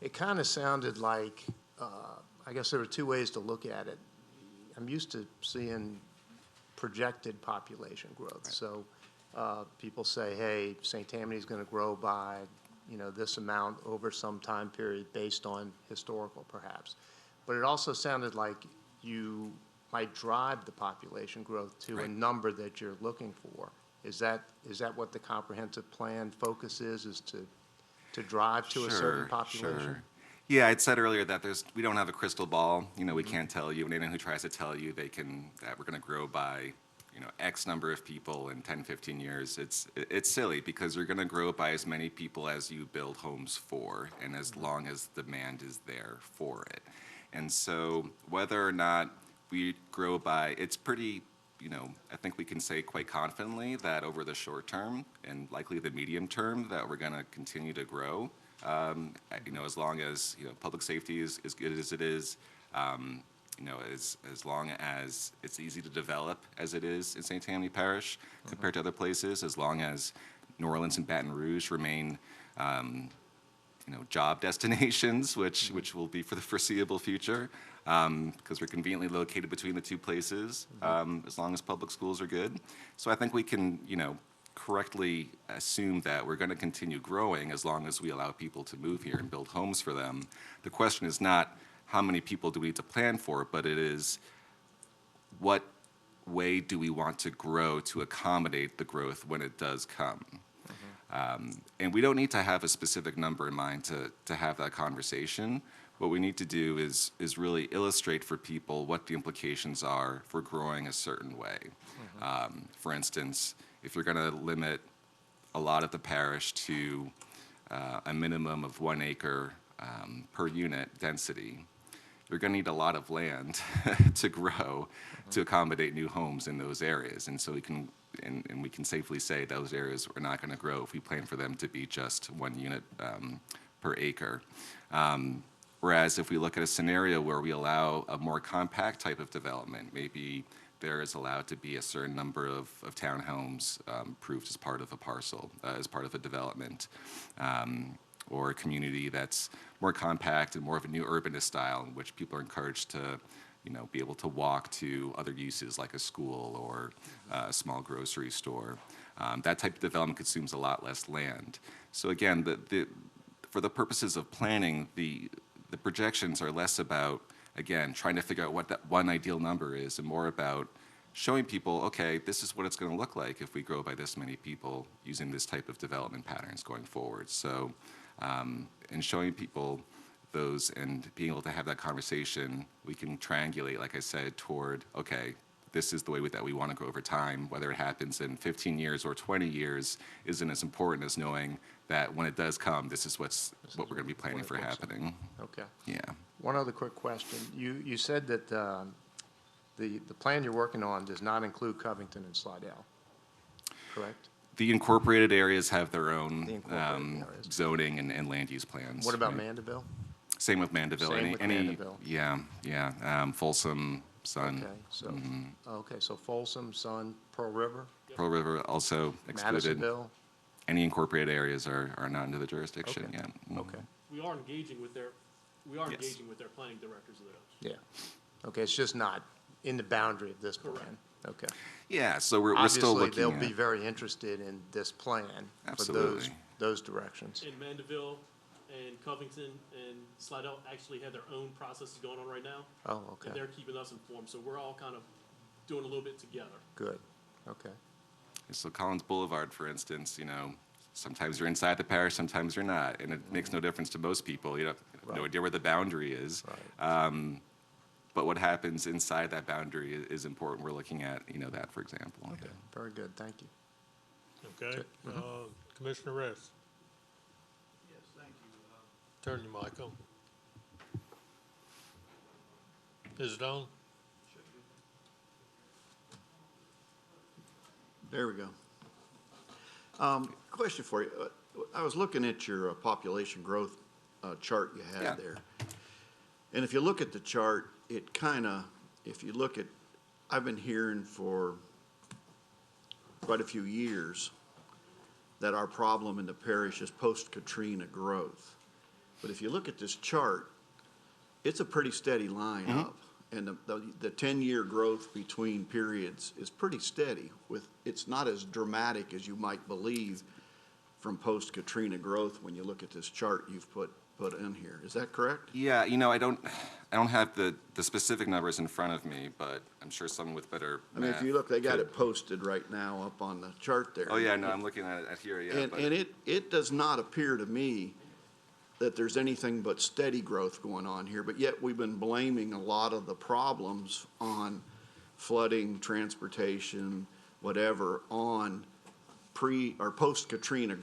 it kind of sounded like, I guess there were two ways to look at it. I'm used to seeing projected population growth. Right. So people say, hey, St. Tammany's going to grow by, this amount over some time period based on historical, perhaps. But it also sounded like you might drive the population growth to Right. a number that you're looking for. Is that what the comprehensive plan focus is to drive to a certain population? Sure. Yeah, I'd said earlier that we don't have a crystal ball. We can't tell you. And anyone who tries to tell you that we're going to grow by, X number of people in 10, 15 years, it's silly, because you're going to grow by as many people as you build homes for, and as long as demand is there for it. And so whether or not we grow by, it's pretty, I think we can say quite confidently that over the short term and likely the medium term that we're going to continue to grow. As long as public safety is as good as it is, as long as it's easy to develop as it is in St. Tammany Parish compared to other places, as long as New Orleans and Baton Rouge remain, job destinations, which will be for the foreseeable future, because we're conveniently located between the two places, as long as public schools are good. So I think we can, correctly assume that we're going to continue growing as long as we allow people to move here and build homes for them. The question is not how many people do we need to plan for, but it is what way do we want to grow to accommodate the growth when it does come. And we don't need to have a specific number in mind to have that conversation. What we need to do is really illustrate for people what the implications are for growing a certain way. For instance, if you're going to limit a lot of the parish to a minimum of 1 acre per unit density, they're going to need a lot of land to grow to accommodate new homes in those areas. And so we can safely say those areas are not going to grow if we plan for them to be just 1 unit per acre. Whereas if we look at a scenario where we allow a more compact type of development, maybe there is allowed to be a certain number of townhomes approved as part of a parcel, as part of a development, or a community that's more compact and more of a new urbanist style in which people are encouraged to, be able to walk to other uses like a school or a small grocery store. That type of development consumes a lot less land. So again, for the purposes of planning, the projections are less about, again, trying to figure out what that one ideal number is and more about showing people, okay, this is what it's going to look like if we grow by this many people using this type of development patterns going forward. So, and showing people those and being able to have that conversation, we can triangulate, like I said, toward, okay, this is the way that we want to grow over time. Whether it happens in 15 years or 20 years isn't as important as knowing that when it does come, this is what we're going to be planning for happening. Okay. Yeah. One other quick question. You said that the plan you're working on does not include Covington and Slidell, correct? The incorporated areas have their The own incorporated areas. zoning and land use plans. What about right? Mandeville? Same with Mandeville. Same with Mandeville. Yeah. Folsom, Sun, Okay, so Folsom, Sun, Pearl River, Pearl River also excluded. Madisonville? Any incorporated areas are not under the jurisdiction. Okay. Yeah. Mhm. Okay, We are engaging with their Yes. planning directors of those. yeah. Okay, it's just not in the boundary of this plan. Okay. Yeah. So we're still Obviously, looking they'll at. be very interested in this plan for Absolutely. those directions. And Mandeville and Covington and Slidell actually have their own processes going on right now. Oh, And okay, they're keeping us informed, so we're all kind of doing a little bit together. good, okay. So Collins Boulevard, for instance, sometimes you're inside the parish, sometimes you're not, and it makes no difference to most people. You have no Right. idea where the boundary is. Right. But what happens inside that boundary is important. We're looking at, that, for example. Okay, very good, thank you. Okay, Commissioner Ress, Yes, thank you. turn your mic on. Is it on? There we go. Question for you. I was looking at your population growth chart you had Yeah. there. And if you look at the chart, it kind of, if you look at, I've been hearing for quite a few years that our problem in the parish is post-Katrina growth. But if you look at this chart, it's a pretty steady line up. And the 10-year growth between periods is pretty steady. It's not as dramatic as you might believe from post-Katrina growth when you look at this chart you've put in here. Is that correct? Yeah, I don't have the specific numbers in front of me, but I'm sure someone with better I mean, if math you look, they got could- it posted right now up on the chart there. Oh, yeah, no, I'm looking at it here, yeah. And, but- and it does not appear to me that there's anything but steady growth going on here, but yet we've been blaming a lot of the problems on flooding, transportation, whatever, on or post-Katrina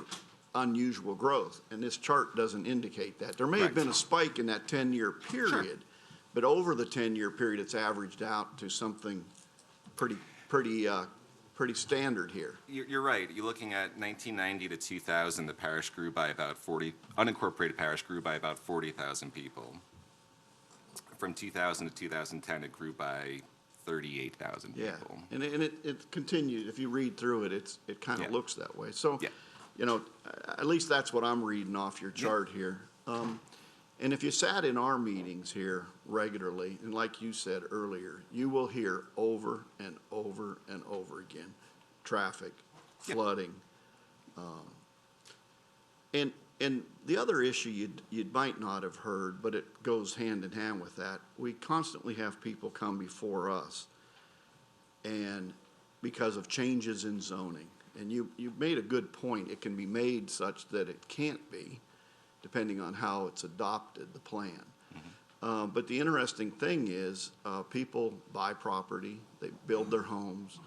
unusual growth. And this chart doesn't indicate that. There may have been a spike in that 10-year period, but over the 10-year period, it's averaged out to something pretty standard here. You're right. You're looking at 1990 to 2000, the parish grew by about unincorporated parish grew by about 40,000 people. From 2000 to 2010, it grew by 38,000 Yeah, people. and it continued, if you read through it, it kind Yeah. of looks that way. So, Yeah. at least that's what I'm reading off your chart here. And if you sat in our meetings here regularly, and like you said earlier, you will hear over and over and over again, traffic, flooding. And the other issue you might not have heard, but it goes hand in hand with that, we constantly have people come before us and because of changes in zoning. And you made a good point. It can be made such that it can't be, depending on how it's adopted, the plan. But the interesting thing is, people buy property, they build their homes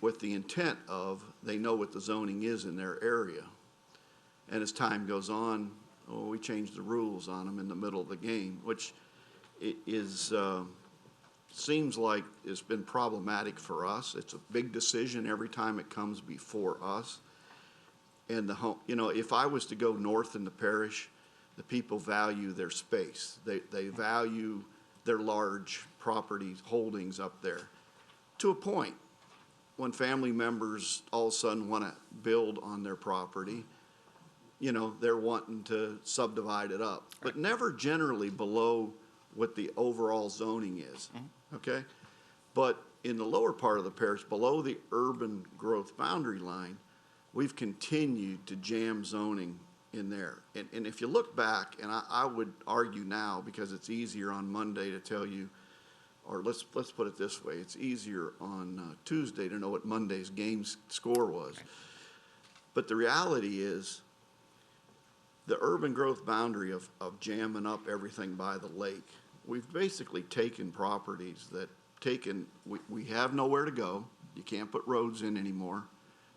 with the intent of, they know what the zoning is in their area. And as time goes on, we change the rules on them in the middle of the game, which seems like it's been problematic for us. It's a big decision every time it comes before us. And if I was to go north in the parish, the people value their space. They value their large property holdings up there to a point. When family members all of a sudden want to build on their property, they're wanting to subdivide it up, but never generally below what the overall zoning is, okay? But in the lower part of the parish, below the urban growth boundary line, we've continued to jam zoning in there. And if you look back, and I would argue now, because it's easier on Monday to tell you, or let's put it this way, it's easier on Tuesday to know what Monday's game score was. But the reality is, the urban growth boundary of jamming up everything by the lake, we've basically taken properties that we have nowhere to go. You can't put roads in anymore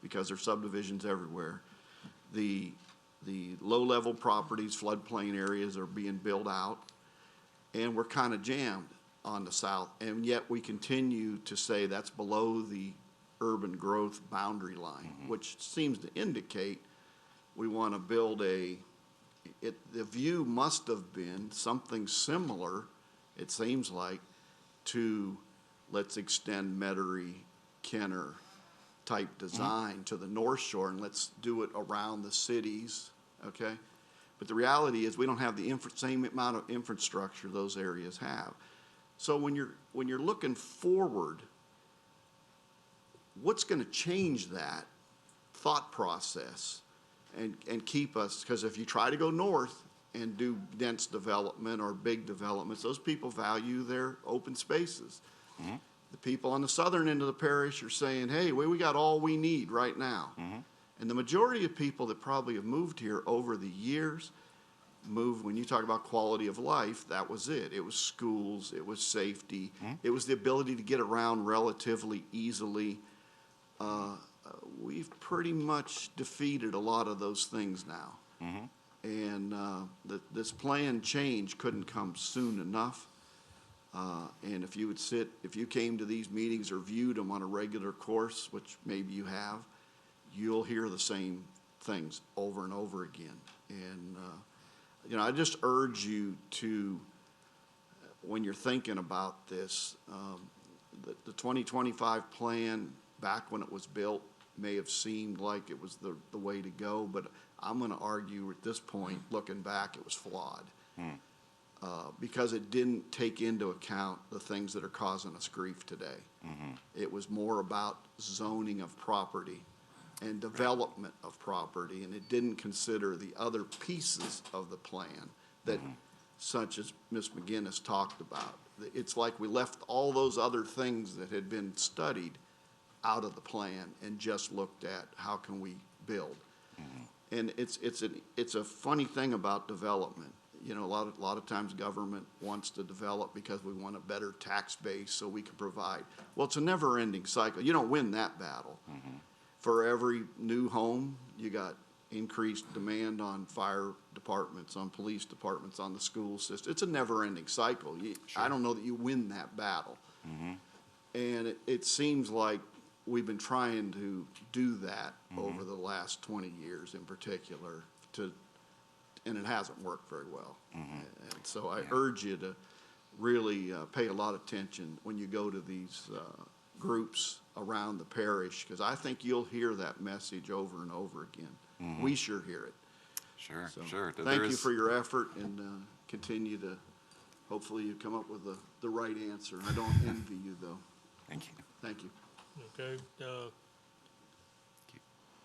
because there's subdivisions everywhere. The low-level properties, floodplain areas are being built out, and we're kind of jammed on the south, and yet we continue to say that's below the urban growth boundary line, which seems to indicate we want to build the view must have been something similar, it seems like, to let's extend Metairie, Kenner type design to the North Shore, and let's do it around the cities, okay? But the reality is we don't have the same amount of infrastructure those areas have. So when you're looking forward, what's going to change that thought process and keep us, because if you try to go north and do dense development or big developments, those people value their open spaces. The people on the southern end of the parish are saying, hey, we got all we need right now. And the majority of people that probably have moved here over the years when you talk about quality of life, that was it. It was schools, it was safety, it was the ability to get around relatively easily. We've pretty much defeated a lot of those things now. And this planned change couldn't come soon enough. And if you came to these meetings or viewed them on a regular course, which maybe you have, you'll hear the same things over and over again. And I just urge you to, when you're thinking about this, the 2025 plan, back when it was built, may have seemed like it was the way to go, but I'm going to argue at this point, looking back, it was flawed. Because it didn't take into account the things that are causing us grief today. It was more about zoning of property and development of property, and it didn't consider the other pieces of the plan that, such as Ms. McGinnis talked about. It's like we left all those other things that had been studied out of the plan and just looked at how can we build. And it's a funny thing about development. A lot of times government wants to develop because we want a better tax base so we can provide. Well, it's a never-ending cycle. You don't win that battle. For every new home, you got increased demand on fire departments, on police departments, on the school system. It's a never-ending cycle. I don't know that you win that battle. And it seems like we've been trying to do that over the last 20 years in particular, and it hasn't worked very well. And so I urge you to really pay a lot of attention when you go to these groups around the parish, because I think you'll hear that message over and over again. We sure hear it. Sure. Thank you for your effort, and continue to, hopefully you come up with the right answer. I don't envy you, though. Thank you. Thank you. Okay,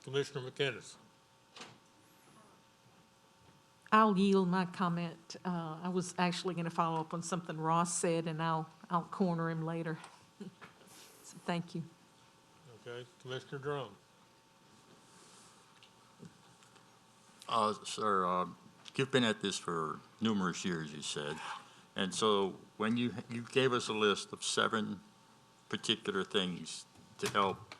Commissioner McInnes. I'll yield my comment. I was actually going to follow up on something Ross said, and I'll corner him later. So thank you. Okay, Commissioner Drum. Sir, you've been at this for numerous years, you said. And so when you gave us a list of 7 particular things to help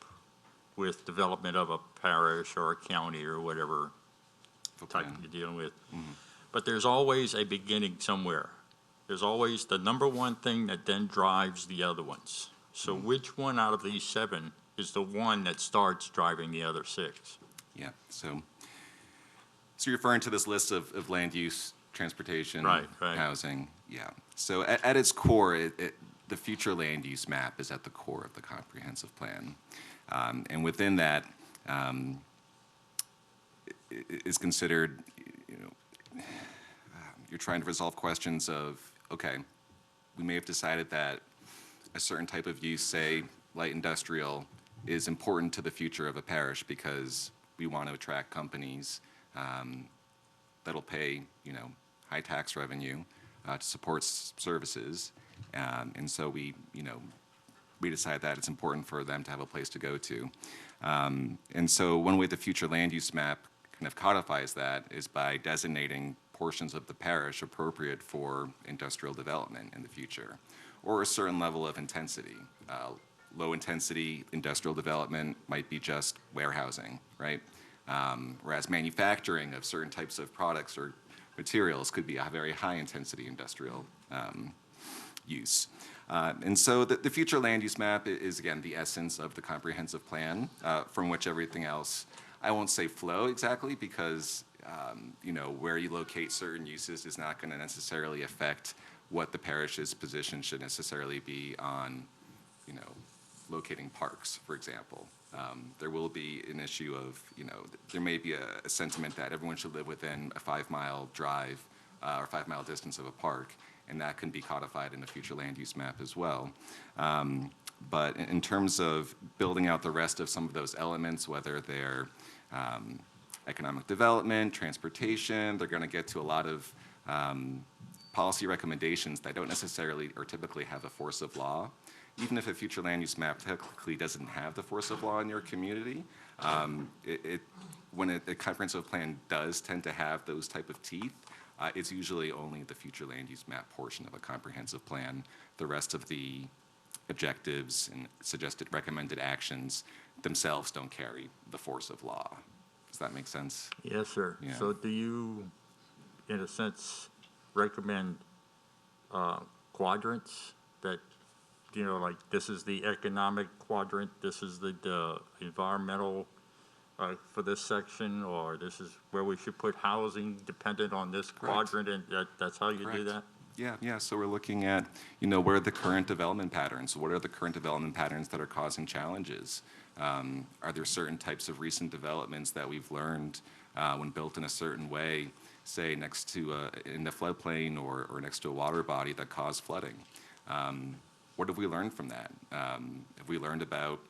with development of a parish or a county or whatever type you're dealing with. But there's always a beginning somewhere. there's always the number one thing that then drives the other ones. So which one out of these 7 is the one that starts driving the other 6? Yeah, so you're referring to this list of land use, transportation, Right. housing, yeah. So at its core, the future land use map is at the core of the comprehensive plan. And within that is considered, you're trying to resolve questions of, okay, we may have decided that a certain type of use, say light industrial, is important to the future of a parish because we want to attract companies that'll pay, high tax revenue to support services. And so we decide that it's important for them to have a place to go to. And so one way the future land use map kind of codifies that is by designating portions of the parish appropriate for industrial development in the future, or a certain level of intensity. Low-intensity industrial development might be just warehousing, right? Whereas manufacturing of certain types of products or materials could be a very high-intensity industrial use. And so the future land use map is, again, the essence of the comprehensive plan, from which everything else, I won't say flow exactly, because where you locate certain uses is not going to necessarily affect what the parish's position should necessarily be on, locating parks, for example. There will be an issue of, there may be a sentiment that everyone should live within a 5-mile drive or 5-mile distance of a park, and that can be codified in a future land use map as well. But in terms of building out the rest of some of those elements, whether they're economic development, transportation, they're going to get to a lot of policy recommendations that don't necessarily or typically have a force of law. Even if a future land use map technically doesn't have the force of law in your community, when a comprehensive plan does tend to have those type of teeth, it's usually only the future land use map portion of a comprehensive plan. The rest of the objectives and suggested recommended actions themselves don't carry the force of law. Does that make sense? Yes, sir. Yeah. So do you, in a sense, recommend quadrants that, like this is the economic quadrant, this is the environmental for this section, or this is where we should put housing dependent on this quadrant, and that's how you do Correct. that? Yeah. So we're looking at, where are the current development patterns? What are the current development patterns that are causing challenges? Are there certain types of recent developments that we've learned when built in a certain way, say next to in the floodplain or next to a water body that cause flooding? What have we learned from that? Have we learned about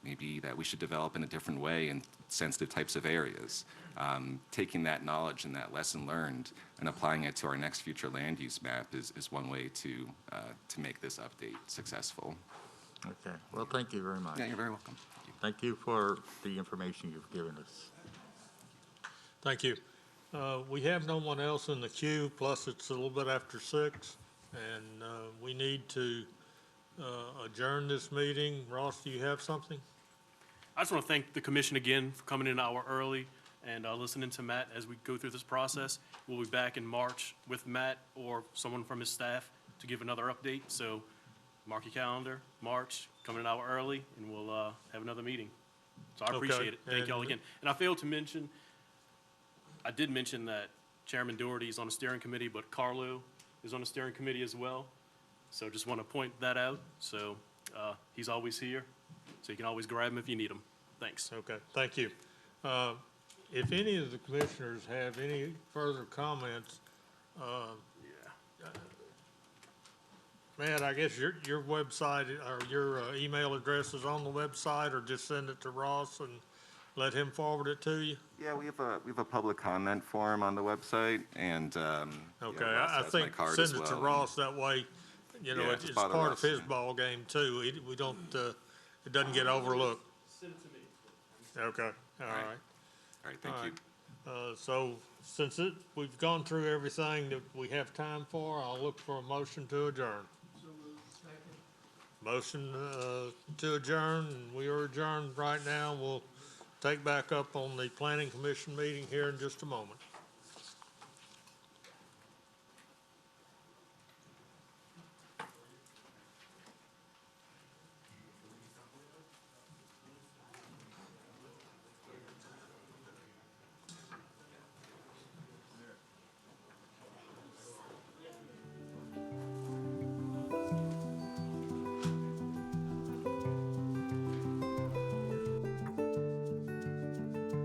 maybe that we should develop in a different way in sensitive types of areas? Taking that knowledge and that lesson learned and applying it to our next future land use map is one way to make this update successful. Okay. Well, thank you very much. Yeah, you're very welcome. Thank you for the information you've given us. Thank you. We have no one else in the queue, plus it's a little bit after 6, and we need to adjourn this meeting. Ross, do you have something? I just want to thank the commission again for coming in an hour early and listening to Matt as we go through this process. We'll be back in March with Matt or someone from his staff to give another update. So mark your calendar, March, come in an hour early, and we'll have another meeting. So I appreciate it. Thank y'all again. And I failed to mention, I did mention that Chairman Doherty is on the steering committee, but Carlo is on the steering committee as well. So just want to point that out. So he's always here, so you can always grab him if you need him. Thanks. Okay, thank you. If any of the commissioners have any further comments, Matt, I guess your website or your email address is on the website, or just send it to Ross and let him forward it to you? Yeah, we have a public comment form on the website, and Okay, Ross I has think my card send as it to well. Ross, that way, Yeah, it's just bother part Ross, of his yeah. ball game too. We don't, it doesn't get overlooked. Send it to me. Okay, all right. All right, thank All you. right. So since we've gone through everything that we have time for, I'll look for a motion to adjourn. Motion to adjourn, and we are adjourned right now. We'll take back up on the planning commission meeting here in just a moment.